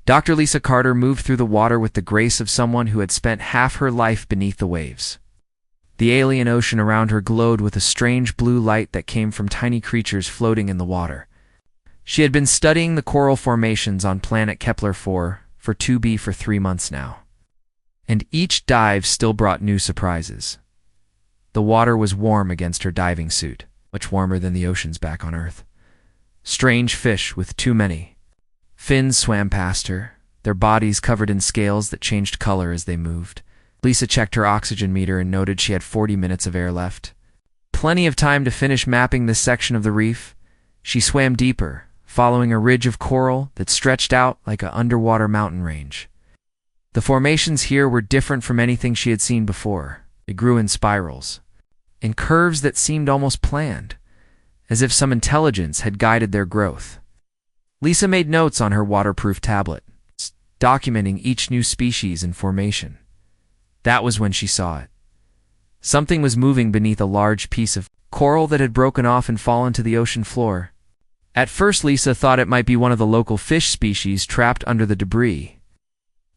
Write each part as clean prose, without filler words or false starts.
Dr. Lisa Carter moved through the water with the grace of someone who had spent half her life beneath the waves. The alien ocean around her glowed with a strange blue light that came from tiny creatures floating in the water. She had been studying the coral formations on planet Kepler-4 for 2b for 3 months now. And each dive still brought new surprises. The water was warm against her diving suit, much warmer than the oceans back on Earth. Strange fish with too many. Fins swam past her, their bodies covered in scales that changed color as they moved. Lisa checked her oxygen meter and noted she had 40 minutes of air left. Plenty of time to finish mapping this section of the reef. She swam deeper, following a ridge of coral that stretched out like an underwater mountain range. The formations here were different from anything she had seen before. They grew in spirals, in curves that seemed almost planned, as if some intelligence had guided their growth. Lisa made notes on her waterproof tablet, documenting each new species and formation. That was when she saw it. Something was moving beneath a large piece of coral that had broken off and fallen to the ocean floor. At first, Lisa thought it might be one of the local fish species trapped under the debris.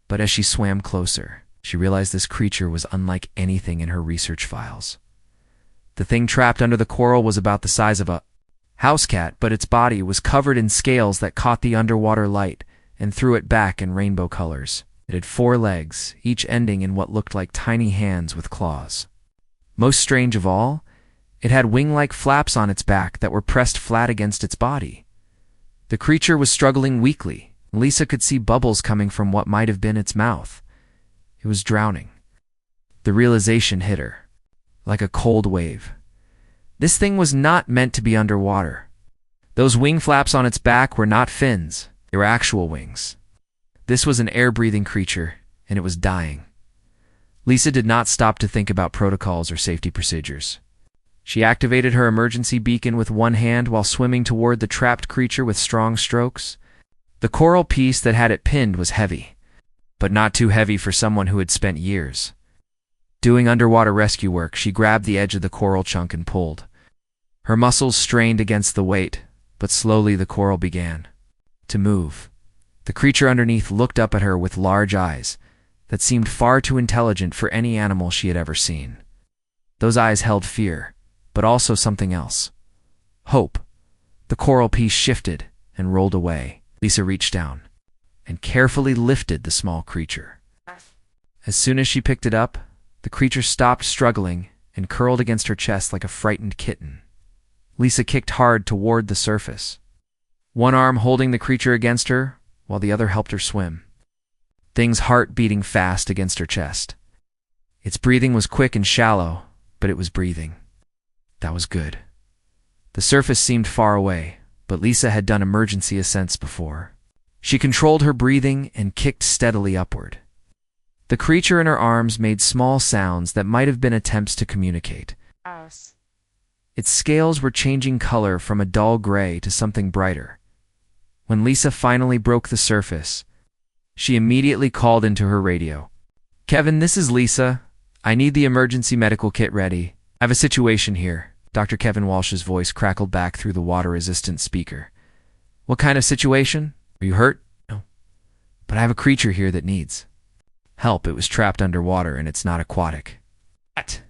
But as she swam closer, she realized this creature was unlike anything in her research files. The thing trapped under the coral was about the size of a house cat, but its body was covered in scales that caught the underwater light and threw it back in rainbow colors. It had 4 legs, each ending in what looked like tiny hands with claws. Most strange of all, it had wing-like flaps on its back that were pressed flat against its body. The creature was struggling weakly. Lisa could see bubbles coming from what might have been its mouth. It was drowning. The realization hit her, like a cold wave. This thing was not meant to be underwater. Those wing flaps on its back were not fins, they were actual wings. This was an air-breathing creature, and it was dying. Lisa did not stop to think about protocols or safety procedures. She activated her emergency beacon with one hand while swimming toward the trapped creature with strong strokes. The coral piece that had it pinned was heavy, but not too heavy for someone who had spent years doing underwater rescue work. She grabbed the edge of the coral chunk and pulled. Her muscles strained against the weight, but slowly the coral began to move. The creature underneath looked up at her with large eyes that seemed far too intelligent for any animal she had ever seen. Those eyes held fear, but also something else. Hope. The coral piece shifted and rolled away. Lisa reached down and carefully lifted the small creature. As soon as she picked it up, the creature stopped struggling and curled against her chest like a frightened kitten. Lisa kicked hard toward the surface, one arm holding the creature against her while the other helped her swim. Thing's heart beating fast against her chest. Its breathing was quick and shallow, but it was breathing. That was good. The surface seemed far away, but Lisa had done emergency ascents before. She controlled her breathing and kicked steadily upward. The creature in her arms made small sounds that might have been attempts to communicate. Its scales were changing color from a dull gray to something brighter. When Lisa finally broke the surface, she immediately called into her radio. "Kevin, this is Lisa. I need the emergency medical kit ready. I have a situation here." Dr. Kevin Walsh's voice crackled back through the water-resistant speaker. "What kind of situation? Are you hurt?" "No. But I have a creature here that needs help. It was trapped underwater and it's not aquatic." "What?"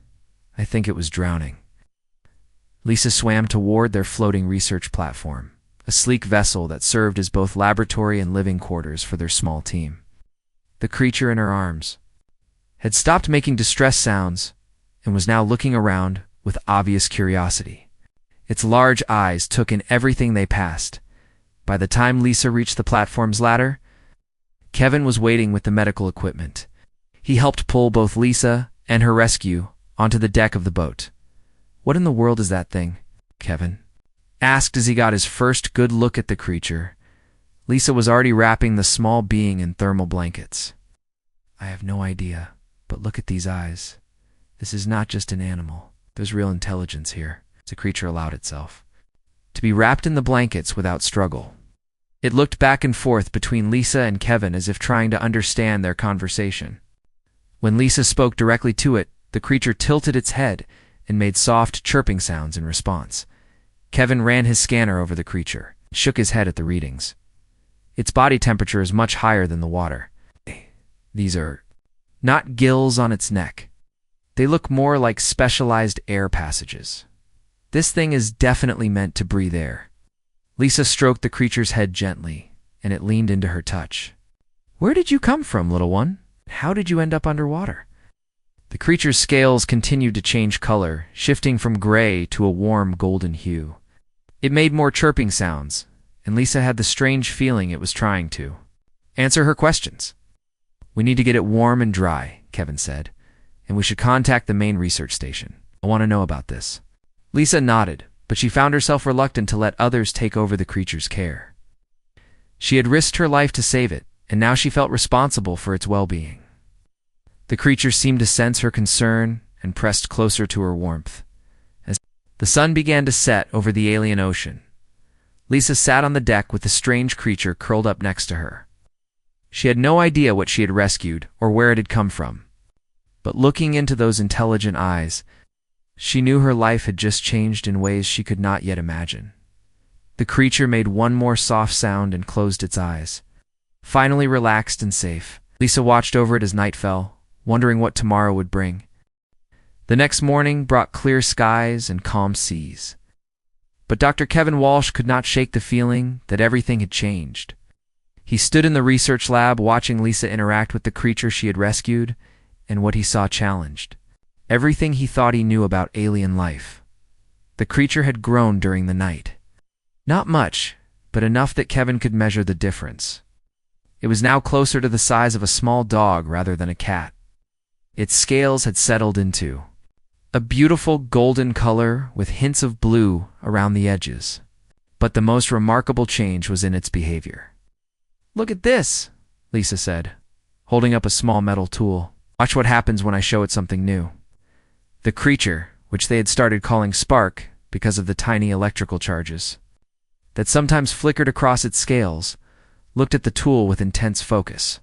"I think it was drowning." Lisa swam toward their floating research platform, a sleek vessel that served as both laboratory and living quarters for their small team. The creature in her arms had stopped making distress sounds and was now looking around with obvious curiosity. Its large eyes took in everything they passed. By the time Lisa reached the platform's ladder, Kevin was waiting with the medical equipment. He helped pull both Lisa and her rescue onto the deck of the boat. "What in the world is that thing?" Kevin asked as he got his first good look at the creature. Lisa was already wrapping the small being in thermal blankets. "I have no idea, but look at these eyes. This is not just an animal. There's real intelligence here." The creature allowed itself to be wrapped in the blankets without struggle. It looked back and forth between Lisa and Kevin as if trying to understand their conversation. When Lisa spoke directly to it, the creature tilted its head and made soft chirping sounds in response. Kevin ran his scanner over the creature, shook his head at the readings. Its body temperature is much higher than the water. These are not gills on its neck. They look more like specialized air passages. This thing is definitely meant to breathe air. Lisa stroked the creature's head gently, and it leaned into her touch. Where did you come from, little one? How did you end up underwater? The creature's scales continued to change color, shifting from gray to a warm golden hue. It made more chirping sounds, and Lisa had the strange feeling it was trying to answer her questions. We need to get it warm and dry, Kevin said, and we should contact the main research station. I want to know about this. Lisa nodded, but she found herself reluctant to let others take over the creature's care. She had risked her life to save it, and now she felt responsible for its well-being. The creature seemed to sense her concern and pressed closer to her warmth. As the sun began to set over the alien ocean, Lisa sat on the deck with the strange creature curled up next to her. She had no idea what she had rescued or where it had come from, but looking into those intelligent eyes, she knew her life had just changed in ways she could not yet imagine. The creature made one more soft sound and closed its eyes. Finally relaxed and safe, Lisa watched over it as night fell, wondering what tomorrow would bring. The next morning brought clear skies and calm seas. But Dr. Kevin Walsh could not shake the feeling that everything had changed. He stood in the research lab watching Lisa interact with the creature she had rescued, and what he saw challenged everything he thought he knew about alien life. The creature had grown during the night. Not much, but enough that Kevin could measure the difference. It was now closer to the size of a small dog rather than a cat. Its scales had settled into a beautiful golden color with hints of blue around the edges. But the most remarkable change was in its behavior. Look at this, Lisa said, holding up a small metal tool. Watch what happens when I show it something new. The creature, which they had started calling Spark because of the tiny electrical charges that sometimes flickered across its scales, looked at the tool with intense focus.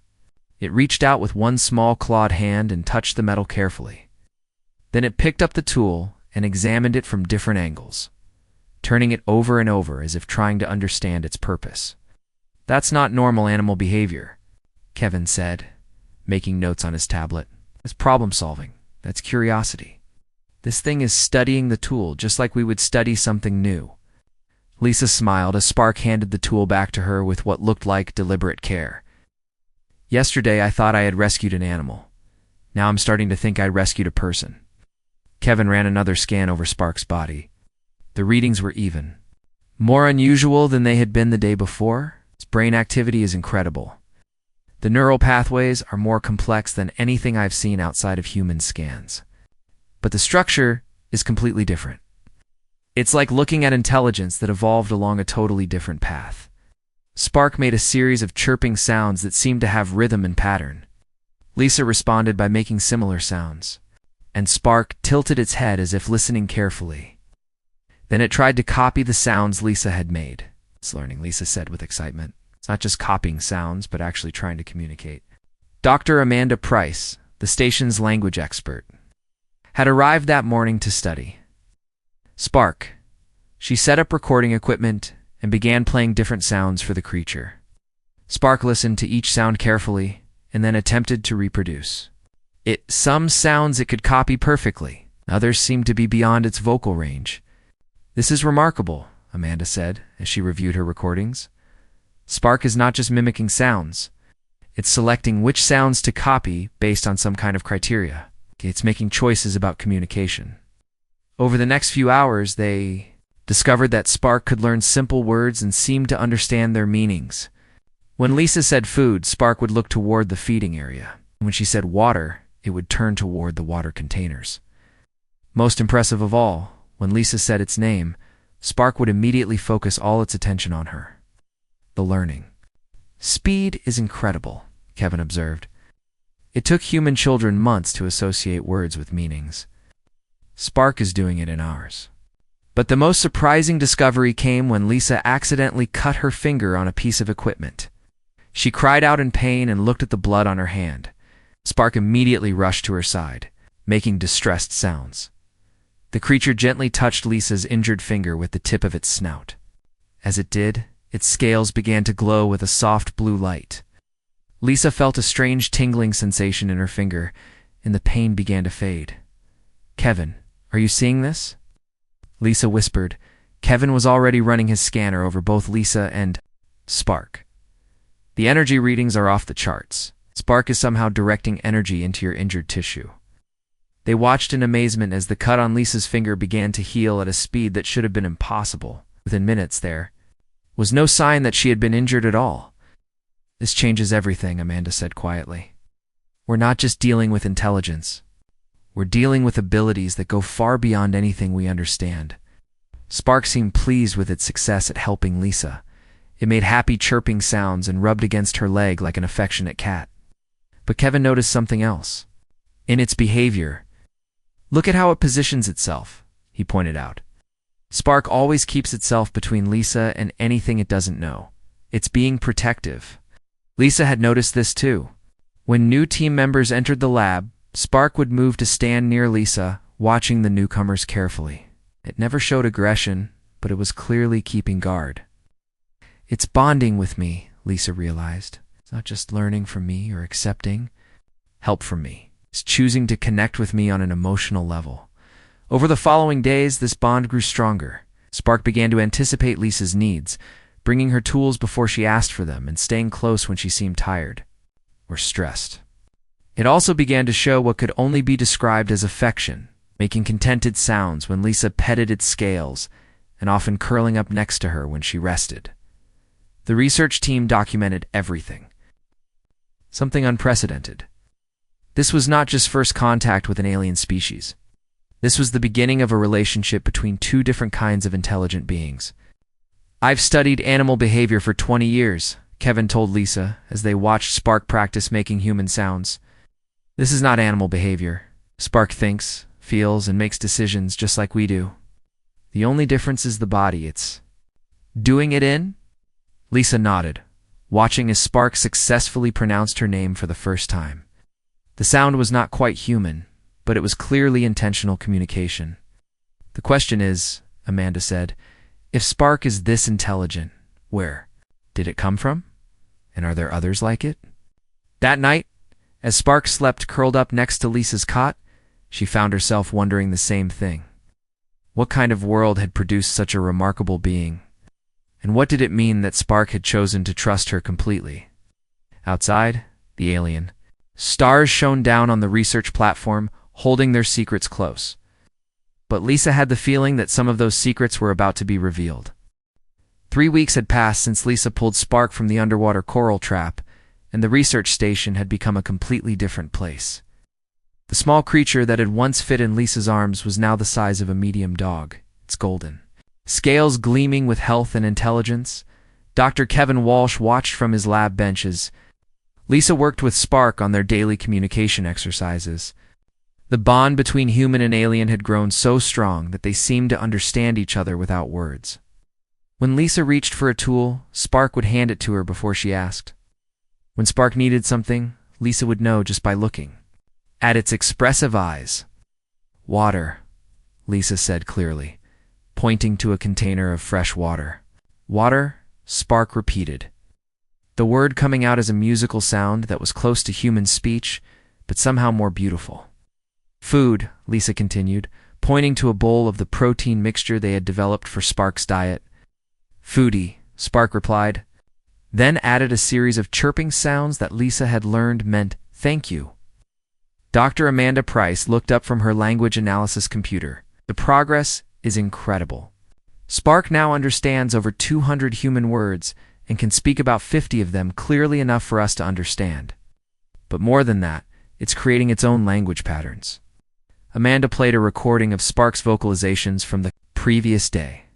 It reached out with one small clawed hand and touched the metal carefully. Then it picked up the tool and examined it from different angles, turning it over and over as if trying to understand its purpose. That's not normal animal behavior, Kevin said, making notes on his tablet. It's problem solving. That's curiosity. This thing is studying the tool just like we would study something new. Lisa smiled as Spark handed the tool back to her with what looked like deliberate care. Yesterday I thought I had rescued an animal. Now I'm starting to think I rescued a person. Kevin ran another scan over Spark's body. The readings were even. More unusual than they had been the day before. Its brain activity is incredible. The neural pathways are more complex than anything I've seen outside of human scans. But the structure is completely different. It's like looking at intelligence that evolved along a totally different path. Spark made a series of chirping sounds that seemed to have rhythm and pattern. Lisa responded by making similar sounds, and Spark tilted its head as if listening carefully. Then it tried to copy the sounds Lisa had made. It's learning, Lisa said with excitement. It's not just copying sounds, but actually trying to communicate. Dr. Amanda Price, the station's language expert, had arrived that morning to study Spark. She set up recording equipment and began playing different sounds for the creature. Spark listened to each sound carefully and then attempted to reproduce. Some sounds it could copy perfectly. Others seemed to be beyond its vocal range. This is remarkable, Amanda said as she reviewed her recordings. Spark is not just mimicking sounds. It's selecting which sounds to copy based on some kind of criteria. It's making choices about communication. Over the next few hours, they discovered that Spark could learn simple words and seemed to understand their meanings. When Lisa said food, Spark would look toward the feeding area. When she said water, it would turn toward the water containers. Most impressive of all, when Lisa said its name, Spark would immediately focus all its attention on her. The learning speed is incredible, Kevin observed. It took human children months to associate words with meanings. Spark is doing it in hours. But the most surprising discovery came when Lisa accidentally cut her finger on a piece of equipment. She cried out in pain and looked at the blood on her hand. Spark immediately rushed to her side, making distressed sounds. The creature gently touched Lisa's injured finger with the tip of its snout. As it did, Its scales began to glow with a soft blue light. Lisa felt a strange tingling sensation in her finger, and the pain began to fade. "Kevin, are you seeing this?" Lisa whispered. Kevin was already running his scanner over both Lisa and Spark. "The energy readings are off the charts. Spark is somehow directing energy into your injured tissue." They watched in amazement as the cut on Lisa's finger began to heal at a speed that should have been impossible. Within minutes there was no sign that she had been injured at all. "This changes everything," Amanda said quietly. "We're not just dealing with intelligence. We're dealing with abilities that go far beyond anything we understand." Spark seemed pleased with its success at helping Lisa. It made happy chirping sounds and rubbed against her leg like an affectionate cat. But Kevin noticed something else. In its behavior. "Look at how it positions itself," he pointed out. "Spark always keeps itself between Lisa and anything it doesn't know. It's being protective." Lisa had noticed this too. When new team members entered the lab, Spark would move to stand near Lisa, watching the newcomers carefully. It never showed aggression, but it was clearly keeping guard. "It's bonding with me," Lisa realized. "It's not just learning from me or accepting help from me. It's choosing to connect with me on an emotional level." Over the following days, this bond grew stronger. Spark began to anticipate Lisa's needs, bringing her tools before she asked for them and staying close when she seemed tired or stressed. It also began to show what could only be described as affection, making contented sounds when Lisa petted its scales and often curling up next to her when she rested. The research team documented everything. Something unprecedented. This was not just first contact with an alien species. This was the beginning of a relationship between two different kinds of intelligent beings. "I've studied animal behavior for 20 years, Kevin told Lisa as they watched Spark practice making human sounds. "This is not animal behavior. Spark thinks, feels, and makes decisions just like we do. The only difference is the body it's doing it in." Lisa nodded, watching as Spark successfully pronounced her name for the first time. The sound was not quite human, but it was clearly intentional communication. "The question is," Amanda said, "if Spark is this intelligent, where did it come from? And are there others like it?" That night, as Spark slept curled up next to Lisa's cot, she found herself wondering the same thing. What kind of world had produced such a remarkable being? And what did it mean that Spark had chosen to trust her completely? Outside, the alien stars shone down on the research platform, holding their secrets close. But Lisa had the feeling that some of those secrets were about to be revealed. 3 weeks had passed since Lisa pulled Spark from the underwater coral trap, and the research station had become a completely different place. The small creature that had once fit in Lisa's arms was now the size of a medium dog. It's golden, scales gleaming with health and intelligence. Dr. Kevin Walsh watched from his lab benches. Lisa worked with Spark on their daily communication exercises. The bond between human and alien had grown so strong that they seemed to understand each other without words. When Lisa reached for a tool, Spark would hand it to her before she asked. When Spark needed something, Lisa would know just by looking at its expressive eyes. "Water," Lisa said clearly, pointing to a container of fresh water. "Water," Spark repeated, the word coming out as a musical sound that was close to human speech, but somehow more beautiful. "Food," Lisa continued, pointing to a bowl of the protein mixture they had developed for Spark's diet. "Foodie," Spark replied, then added a series of chirping sounds that Lisa had learned meant "thank you." Dr. Amanda Price looked up from her language analysis computer. "The progress is incredible. Spark now understands over 200 human words and can speak about 50 of them clearly enough for us to understand. But more than that, it's creating its own language patterns." Amanda played a recording of Spark's vocalizations from the previous day.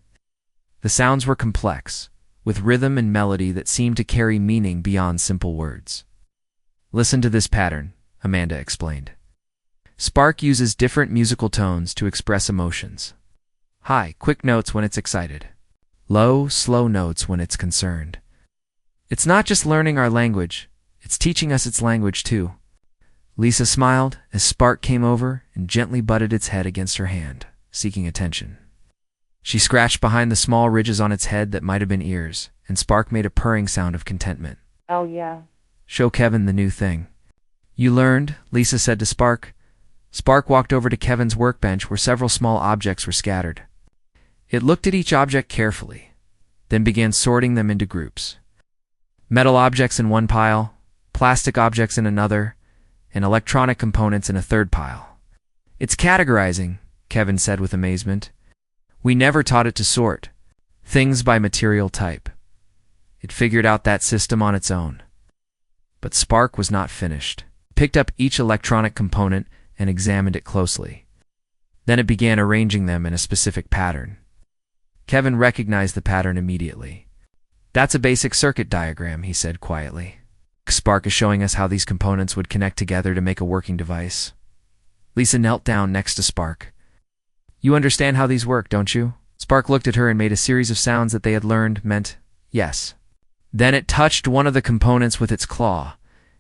The sounds were complex, with rhythm and melody that seemed to carry meaning beyond simple words. "Listen to this pattern," Amanda explained. "Spark uses different musical tones to express emotions. High, quick notes when it's excited. Low, slow notes when it's concerned. It's not just learning our language, it's teaching us its language too." Lisa smiled as Spark came over and gently butted its head against her hand, seeking attention. She scratched behind the small ridges on its head that might have been ears, and Spark made a purring sound of contentment. Oh yeah. Show Kevin the new thing. You learned, Lisa said to Spark. Spark walked over to Kevin's workbench where several small objects were scattered. It looked at each object carefully, then began sorting them into groups. Metal objects in one pile, plastic objects in another, and electronic components in a third pile. It's categorizing, Kevin said with amazement. We never taught it to sort things by material type. It figured out that system on its own. But Spark was not finished. It picked up each electronic component and examined it closely. Then it began arranging them in a specific pattern. Kevin recognized the pattern immediately. That's a basic circuit diagram, he said quietly. Spark is showing us how these components would connect together to make a working device. Lisa knelt down next to Spark. You understand how these work, don't you? Spark looked at her and made a series of sounds that they had learned meant yes. Then it touched one of the components with its claw,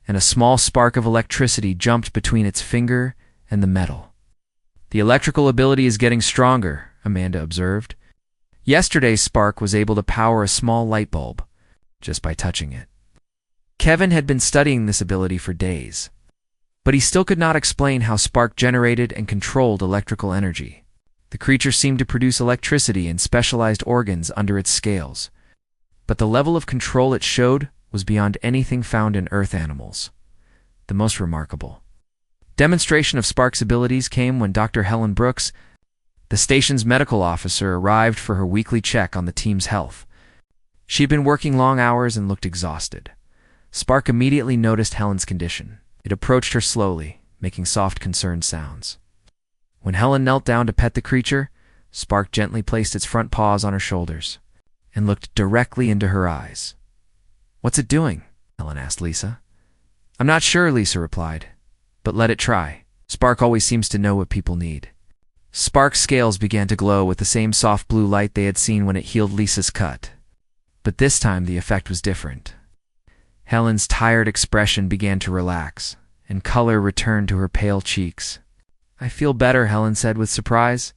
and a small spark of electricity jumped between its finger and the metal. The electrical ability is getting stronger, Amanda observed. Yesterday's Spark was able to power a small light bulb just by touching it. Kevin had been studying this ability for days, but he still could not explain how Spark generated and controlled electrical energy. The creature seemed to produce electricity in specialized organs under its scales, but the level of control it showed was beyond anything found in Earth animals. The most remarkable demonstration of Spark's abilities came when Dr. Helen Brooks, the station's medical officer, arrived for her weekly check on the team's health. She had been working long hours and looked exhausted. Spark immediately noticed Helen's condition. It approached her slowly, making soft, concerned sounds. When Helen knelt down to pet the creature, Spark gently placed its front paws on her shoulders and looked directly into her eyes. What's it doing? Helen asked Lisa. I'm not sure, Lisa replied, but let it try. Spark always seems to know what people need. Spark's scales began to glow with the same soft blue light they had seen when it healed Lisa's cut. But this time the effect was different. Helen's tired expression began to relax, and color returned to her pale cheeks. I feel better, Helen said with surprise.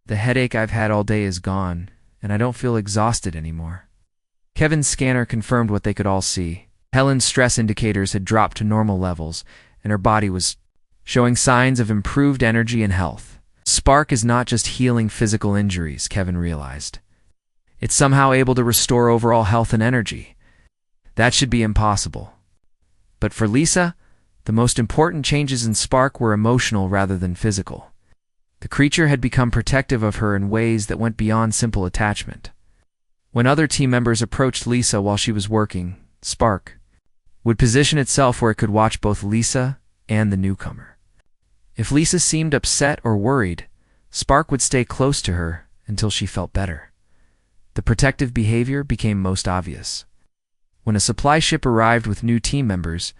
The headache I've had all day is gone, and I don't feel exhausted anymore. Kevin's scanner confirmed what they could all see. Helen's stress indicators had dropped to normal levels, and her body was showing signs of improved energy and health. Spark is not just healing physical injuries, Kevin realized. It's somehow able to restore overall health and energy. That should be impossible. But for Lisa, the most important changes in Spark were emotional rather than physical. The creature had become protective of her in ways that went beyond simple attachment. When other team members approached Lisa while she was working, Spark would position itself where it could watch both Lisa and the newcomer. If Lisa seemed upset or worried, Spark would stay close to her until she felt better. The protective behavior became most obvious when a supply ship arrived with new team members.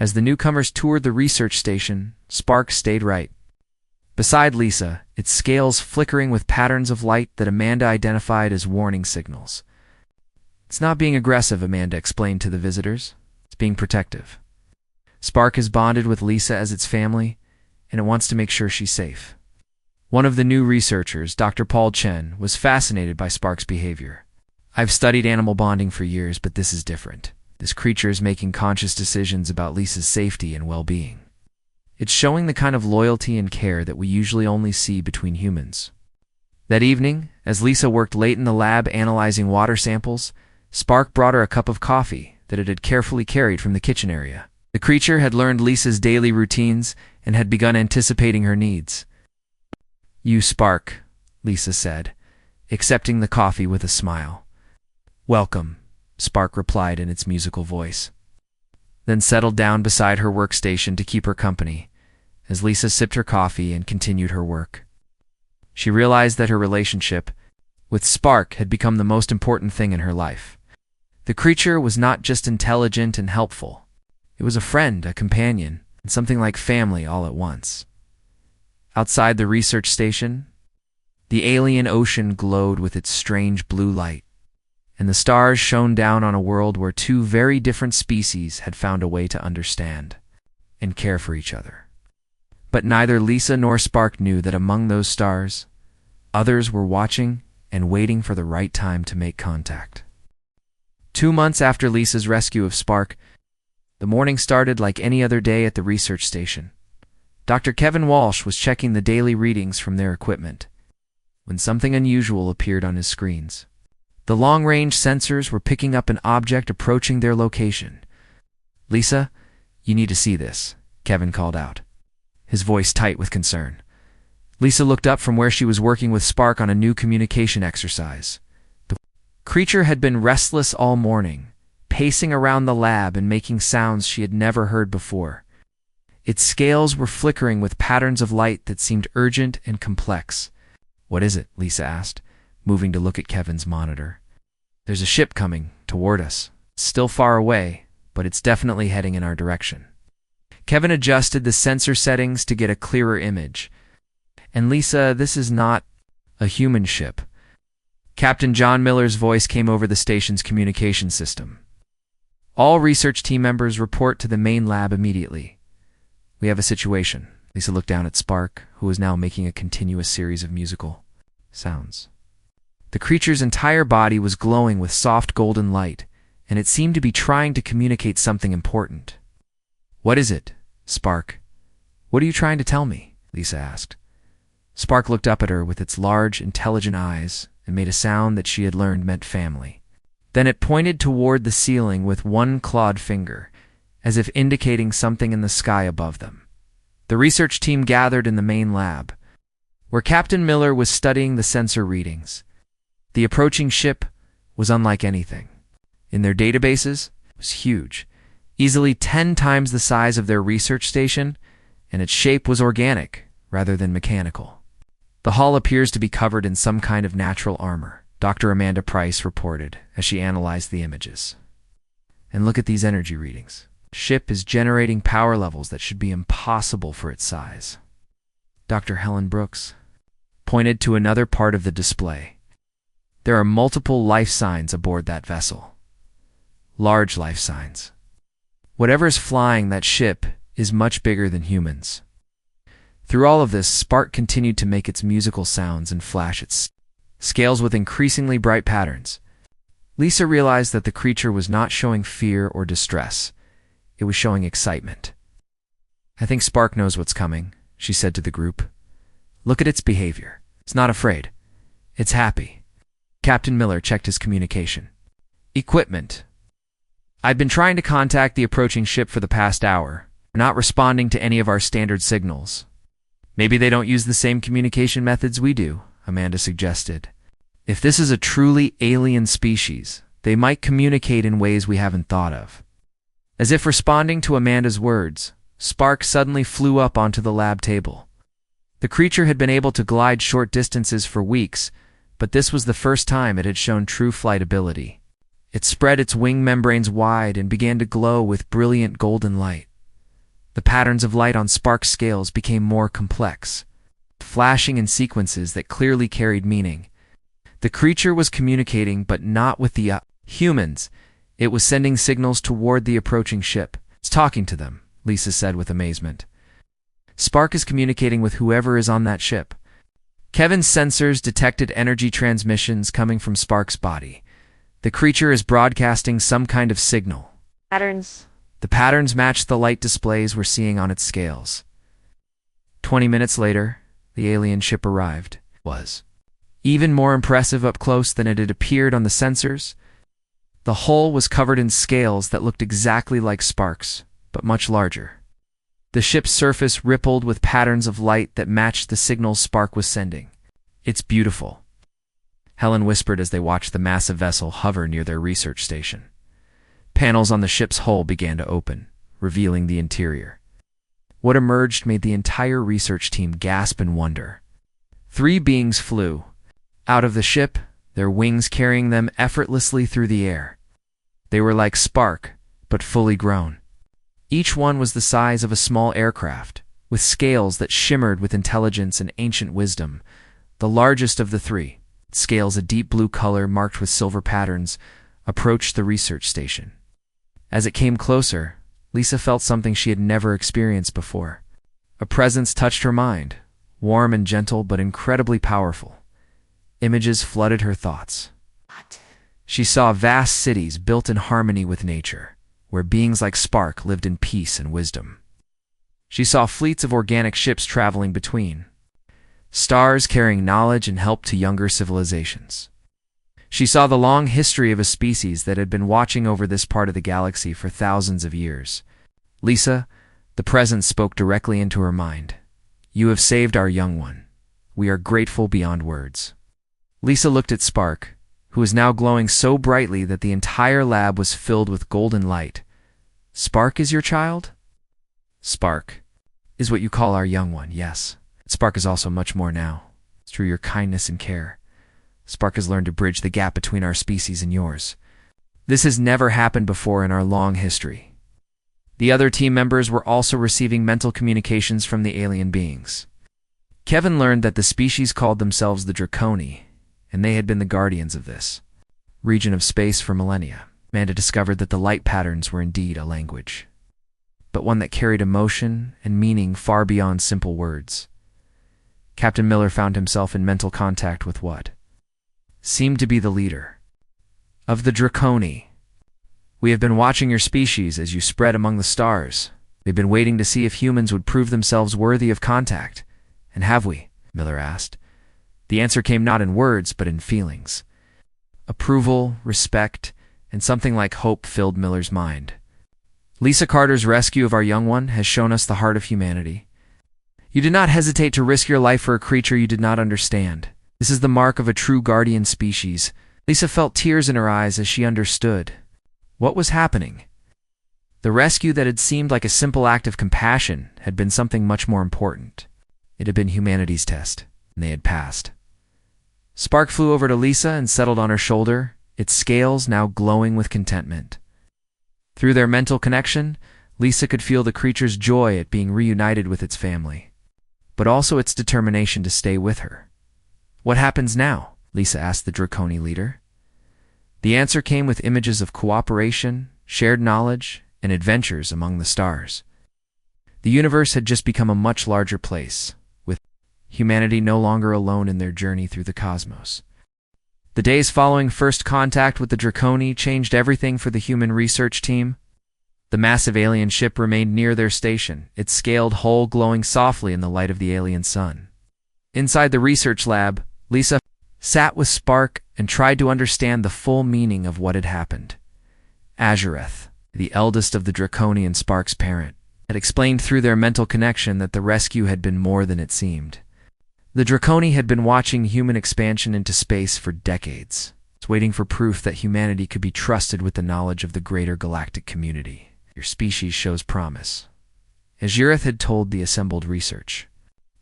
As the newcomers toured the research station, Spark stayed right beside Lisa, its scales flickering with patterns of light that Amanda identified as warning signals. It's not being aggressive, Amanda explained to the visitors. It's being protective. Spark has bonded with Lisa as its family, and it wants to make sure she's safe. One of the new researchers, Dr. Paul Chen, was fascinated by Spark's behavior. I've studied animal bonding for years, but this is different. This creature is making conscious decisions about Lisa's safety and well-being. It's showing the kind of loyalty and care that we usually only see between humans. That evening, as Lisa worked late in the lab analyzing water samples, Spark brought her a cup of coffee that it had carefully carried from the kitchen area. The creature had learned Lisa's daily routines and had begun anticipating her needs. You, Spark, Lisa said, accepting the coffee with a smile. Welcome, Spark replied in its musical voice, then settled down beside her workstation to keep her company as Lisa sipped her coffee and continued her work. She realized that her relationship with Spark had become the most important thing in her life. The creature was not just intelligent and helpful. It was a friend, a companion, and something like family all at once. Outside the research station, the alien ocean glowed with its strange blue light, and the stars shone down on a world where two very different species had found a way to understand and care for each other. But neither Lisa nor Spark knew that among those stars, Others were watching and waiting for the right time to make contact. 2 months after Lisa's rescue of Spark, the morning started like any other day at the research station. Dr. Kevin Walsh was checking the daily readings from their equipment when something unusual appeared on his screens. The long-range sensors were picking up an object approaching their location. "Lisa, you need to see this," Kevin called out, his voice tight with concern. Lisa looked up from where she was working with Spark on a new communication exercise. The creature had been restless all morning, pacing around the lab and making sounds she had never heard before. Its scales were flickering with patterns of light that seemed urgent and complex. "What is it?" Lisa asked, moving to look at Kevin's monitor. "There's a ship coming toward us. It's still far away, but it's definitely heading in our direction." Kevin adjusted the sensor settings to get a clearer image. "And Lisa, this is not a human ship." Captain John Miller's voice came over the station's communication system. "All research team members report to the main lab immediately. We have a situation." Lisa looked down at Spark, who was now making a continuous series of musical sounds. The creature's entire body was glowing with soft golden light, and it seemed to be trying to communicate something important. "What is it, Spark? What are you trying to tell me?" Lisa asked. Spark looked up at her with its large, intelligent eyes and made a sound that she had learned meant family. Then it pointed toward the ceiling with one clawed finger, as if indicating something in the sky above them. The research team gathered in the main lab, where Captain Miller was studying the sensor readings. The approaching ship was unlike anything. In their databases, it was huge, easily 10 times the size of their research station, and its shape was organic rather than mechanical. "The hull appears to be covered in some kind of natural armor," Dr. Amanda Price reported as she analyzed the images. "And look at these energy readings. The ship is generating power levels that should be impossible for its size." Dr. Helen Brooks pointed to another part of the display. "There are multiple life signs aboard that vessel. Large life signs. Whatever is flying that ship is much bigger than humans." Through all of this, Spark continued to make its musical sounds and flash its scales with increasingly bright patterns. Lisa realized that the creature was not showing fear or distress. It was showing excitement. "I think Spark knows what's coming," she said to the group. "Look at its behavior. It's not afraid. It's happy." Captain Miller checked his communication. "Equipment. I've been trying to contact the approaching ship for the past hour. They're not responding to any of our standard signals." "Maybe they don't use the same communication methods we do," Amanda suggested. "If this is a truly alien species, they might communicate in ways we haven't thought of." As if responding to Amanda's words, Spark suddenly flew up onto the lab table. The creature had been able to glide short distances for weeks, but this was the first time it had shown true flight ability. It spread its wing membranes wide and began to glow with brilliant golden light. The patterns of light on Spark's scales became more complex, flashing in sequences that clearly carried meaning. The creature was communicating, but not with the humans. It was sending signals toward the approaching ship. "It's talking to them," Lisa said with amazement. "Spark is communicating with whoever is on that ship." Kevin's sensors detected energy transmissions coming from Spark's body. The creature is broadcasting some kind of signal. Patterns. The patterns matched the light displays we're seeing on its scales. 20 minutes later, the alien ship arrived. It was even more impressive up close than it had appeared on the sensors. The hull was covered in scales that looked exactly like Spark's, but much larger. The ship's surface rippled with patterns of light that matched the signals Spark was sending. "It's beautiful," Helen whispered as they watched the massive vessel hover near their research station. Panels on the ship's hull began to open, revealing the interior. What emerged made the entire research team gasp in wonder. 3 beings flew out of the ship, their wings carrying them effortlessly through the air. They were like Spark, but fully grown. Each one was the size of a small aircraft, with scales that shimmered with intelligence and ancient wisdom. The largest of the 3, scales a deep blue color marked with silver patterns, approached the research station. As it came closer, Lisa felt something she had never experienced before. A presence touched her mind, warm and gentle but incredibly powerful. Images flooded her thoughts. She saw vast cities built in harmony with nature, where beings like Spark lived in peace and wisdom. She saw fleets of organic ships traveling between stars, carrying knowledge and help to younger civilizations. She saw the long history of a species that had been watching over this part of the galaxy for thousands of years. Lisa, the presence spoke directly into her mind. You have saved our young one. We are grateful beyond words. Lisa looked at Spark, who was now glowing so brightly that the entire lab was filled with golden light. Spark is your child? Spark is what you call our young one, yes. Spark is also much more now. Through your kindness and care, Spark has learned to bridge the gap between our species and yours. This has never happened before in our long history. The other team members were also receiving mental communications from the alien beings. Kevin learned that the species called themselves the Draconi, and they had been the guardians of this region of space for millennia. Amanda discovered that the light patterns were indeed a language, but one that carried emotion and meaning far beyond simple words. Captain Miller found himself in mental contact with what seemed to be the leader of the Draconi. We have been watching your species as you spread among the stars. We've been waiting to see if humans would prove themselves worthy of contact. And have we? Miller asked. The answer came not in words, but in feelings. Approval, respect, and something like hope filled Miller's mind. Lisa Carter's rescue of our young one has shown us the heart of humanity. You did not hesitate to risk your life for a creature you did not understand. This is the mark of a true guardian species. Lisa felt tears in her eyes as she understood what was happening. The rescue that had seemed like a simple act of compassion had been something much more important. It had been humanity's test, and they had passed. Spark flew over to Lisa and settled on her shoulder, its scales now glowing with contentment. Through their mental connection, Lisa could feel the creature's joy at being reunited with its family, but also its determination to stay with her. What happens now? Lisa asked the Draconi leader. The answer came with images of cooperation, shared knowledge, and adventures among the stars. The universe had just become a much larger place, with humanity no longer alone in their journey through the cosmos. The days following first contact with the Draconi changed everything for the human research team. The massive alien ship remained near their station, its scaled hull glowing softly in the light of the alien sun. Inside the research lab, Lisa sat with Spark and tried to understand the full meaning of what had happened. Azureth, the eldest of the Draconi and Spark's parent, had explained through their mental connection that the rescue had been more than it seemed. The Draconi had been watching human expansion into space for decades, waiting for proof that humanity could be trusted with the knowledge of the greater galactic community. Your species shows promise. Azureth had told the assembled research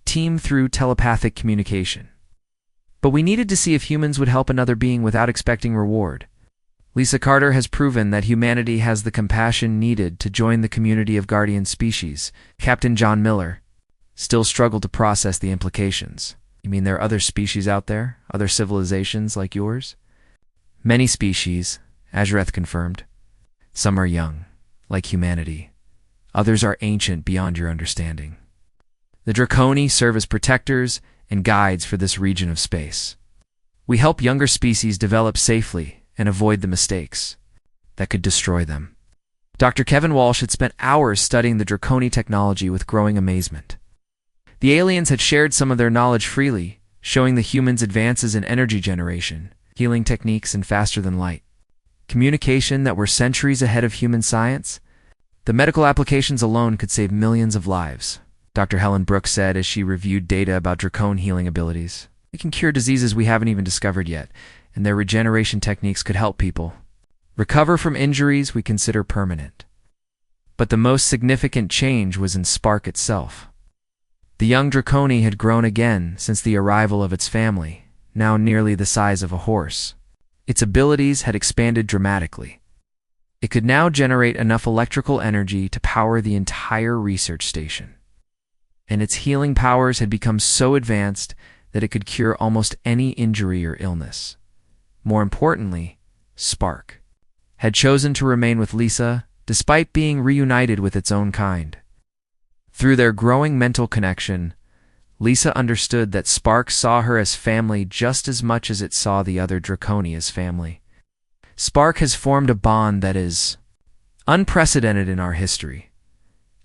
team through telepathic communication. But we needed to see if humans would help another being without expecting reward. Lisa Carter has proven that humanity has the compassion needed to join the community of guardian species. Captain John Miller still struggled to process the implications. You mean there are other species out there? Other civilizations like yours? Many species, Azureth confirmed. Some are young, like humanity. Others are ancient beyond your understanding. The Draconi serve as protectors and guides for this region of space. We help younger species develop safely and avoid the mistakes that could destroy them. Dr. Kevin Walsh had spent hours studying the Draconi technology with growing amazement. The aliens had shared some of their knowledge freely, showing the humans advances in energy generation, healing techniques, and faster-than-light communication that were centuries ahead of human science. The medical applications alone could save millions of lives, Dr. Helen Brooks said as she reviewed data about Dracone healing abilities. They can cure diseases we haven't even discovered yet, and their regeneration techniques could help people recover from injuries we consider permanent. But the most significant change was in Spark itself. The young Draconi had grown again since the arrival of its family, now nearly the size of a horse. Its abilities had expanded dramatically. It could now generate enough electrical energy to power the entire research station. And its healing powers had become so advanced that it could cure almost any injury or illness. More importantly, Spark had chosen to remain with Lisa despite being reunited with its own kind. Through their growing mental connection, Lisa understood that Spark saw her as family just as much as it saw the other Draconi as family. Spark has formed a bond that is unprecedented in our history,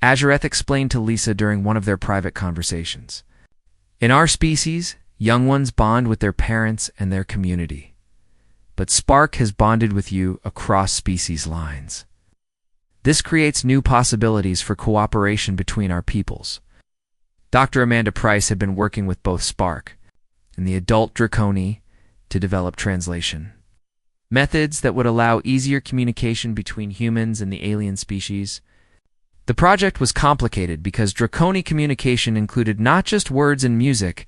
Azureth explained to Lisa during one of their private conversations. In our species, young ones bond with their parents and their community. But Spark has bonded with you across species lines. This creates new possibilities for cooperation between our peoples. Dr. Amanda Price had been working with both Spark and the adult Draconi to develop translation methods that would allow easier communication between humans and the alien species. The project was complicated because Draconi communication included not just words and music,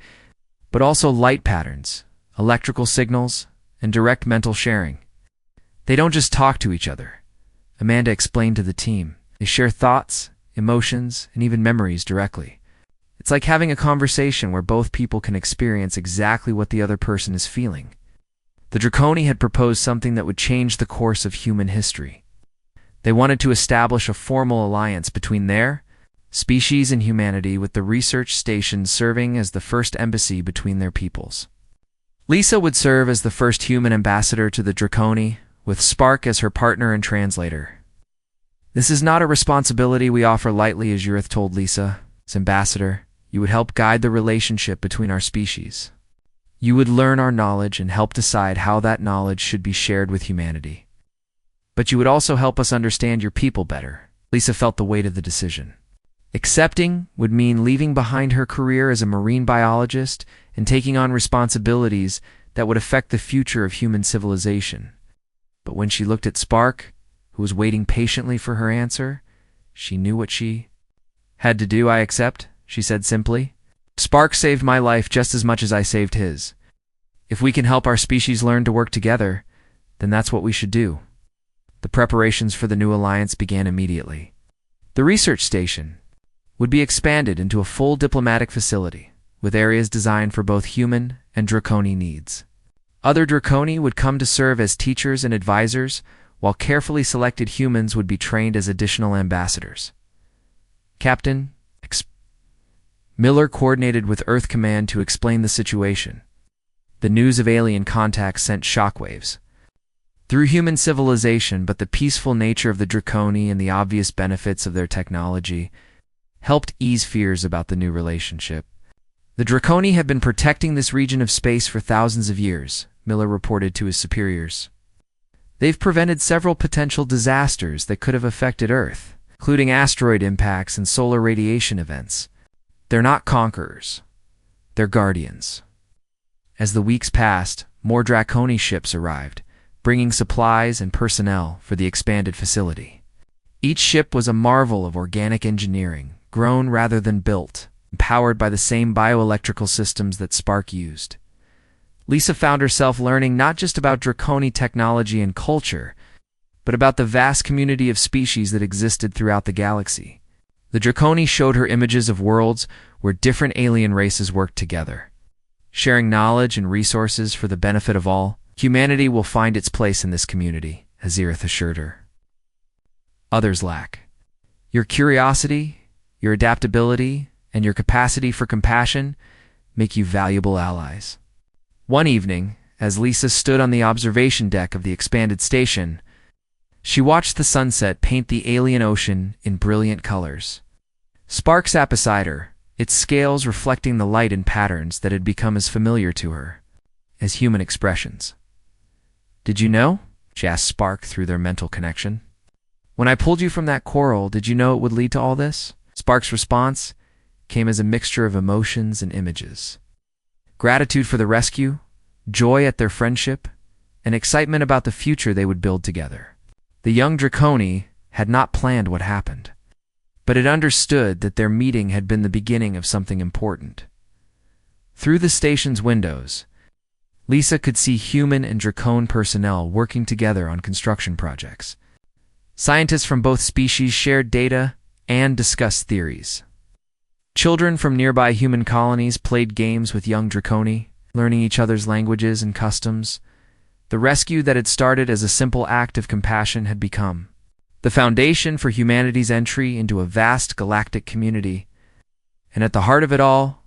but also light patterns, electrical signals, and direct mental sharing. They don't just talk to each other, Amanda explained to the team. They share thoughts, emotions, and even memories directly. It's like having a conversation where both people can experience exactly what the other person is feeling. The Draconi had proposed something that would change the course of human history. They wanted to establish a formal alliance between their species and humanity, with the research station serving as the first embassy between their peoples. Lisa would serve as the first human ambassador to the Draconi, with Spark as her partner and translator. This is not a responsibility we offer lightly, Azureth told Lisa. As ambassador, you would help guide the relationship between our species. You would learn our knowledge and help decide how that knowledge should be shared with humanity. But you would also help us understand your people better. Lisa felt the weight of the decision. Accepting would mean leaving behind her career as a marine biologist and taking on responsibilities that would affect the future of human civilization. But when she looked at Spark, who was waiting patiently for her answer, she knew what she had to do. I accept, she said simply. Spark saved my life just as much as I saved his. If we can help our species learn to work together, then that's what we should do. The preparations for the new alliance began immediately. The research station would be expanded into a full diplomatic facility, with areas designed for both human and Draconi needs. Other Draconi would come to serve as teachers and advisors, while carefully selected humans would be trained as additional ambassadors. Captain Miller coordinated with Earth Command to explain the situation. The news of alien contact sent shockwaves through human civilization, but the peaceful nature of the Draconi and the obvious benefits of their technology helped ease fears about the new relationship. The Draconi have been protecting this region of space for thousands of years, Miller reported to his superiors. They've prevented several potential disasters that could have affected Earth, including asteroid impacts and solar radiation events. They're not conquerors. They're guardians. As the weeks passed, more Draconi ships arrived, bringing supplies and personnel for the expanded facility. Each ship was a marvel of organic engineering, grown rather than built, powered by the same bioelectrical systems that Spark used. Lisa found herself learning not just about Draconi technology and culture, but about the vast community of species that existed throughout the galaxy. The Draconi showed her images of worlds where different alien races worked together. Sharing knowledge and resources for the benefit of all, humanity will find its place in this community, Azureth assured her. Others lack. Your curiosity, your adaptability, and your capacity for compassion make you valuable allies. One evening, as Lisa stood on the observation deck of the expanded station, she watched the sunset paint the alien ocean in brilliant colors. Spark sat beside her, its scales reflecting the light in patterns that had become as familiar to her as human expressions. "Did you know?" she asked Spark through their mental connection. "When I pulled you from that coral, did you know it would lead to all this?" Spark's response came as a mixture of emotions and images. Gratitude for the rescue, joy at their friendship, and excitement about the future they would build together. The young Draconi had not planned what happened, but it understood that their meeting had been the beginning of something important. Through the station's windows, Lisa could see human and Dracone personnel working together on construction projects. Scientists from both species shared data and discussed theories. Children from nearby human colonies played games with young Draconi, learning each other's languages and customs. The rescue that had started as a simple act of compassion had become the foundation for humanity's entry into a vast galactic community. And at the heart of it all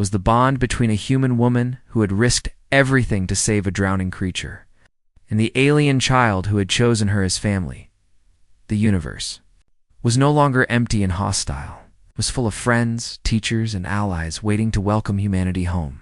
was the bond between a human woman who had risked everything to save a drowning creature, and the alien child who had chosen her as family. The universe was no longer empty and hostile. It was full of friends, teachers, and allies waiting to welcome humanity home.